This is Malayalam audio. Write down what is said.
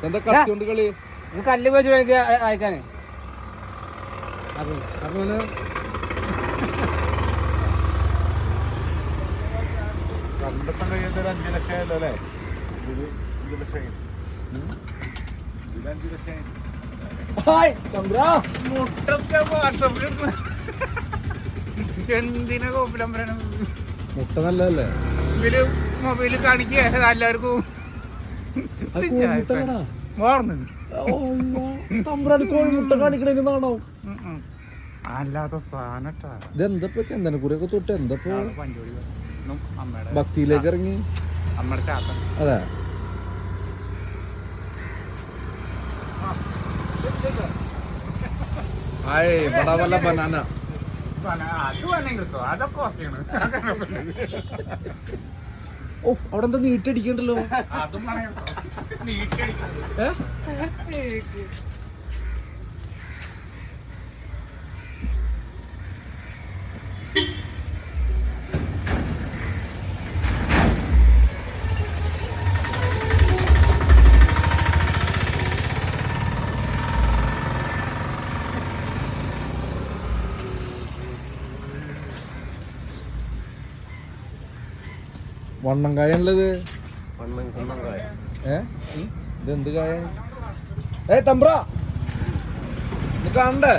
എന്താ കത്തിയോണ്ട് കളി? കല്ല് വെച്ച് അയക്കാനേ കണ്ടെത്താൻ കഴിയാത്ത 5 ലക്ഷം ആയല്ലോ അല്ലേ? ഇത് 5 ലക്ഷം. ഇത് 5 ലക്ഷം. എന്തിനാ കോപ്പിലം പറയണത്? മുട്ട നല്ലതല്ലേ? ഇവര് മൊബൈല് കാണിക്കുക എല്ലാവർക്കും മുട്ട കാണിക്കണോ? അല്ലാത്ത സാധനട്ടാ. ഇതെന്തപ്പോ ചന്ദനക്കുറിയൊക്കെ തൊട്ട് എന്തപ്പോ പഞ്ചോടി അമ്മയുടെ ഭക്തിയിലേക്ക് ഇറങ്ങി. അമ്മയുടെ ചാത്ത. അതെ, ബടാ വല്ല ബനാന. അത് വേണമെങ്കിൽ കിട്ടോ, അതൊക്കെ ഓക്കെയാണ്. ഓ, അവിടെ എന്താ നീട്ടടിക്കണ്ടല്ലോ? അതും നീട്ടടിക്കണം. വണ്ണം കായല്ലത്. കായ. ഇതെന്ത് കായ? തമ്പ്ര കാണണ്ടേ?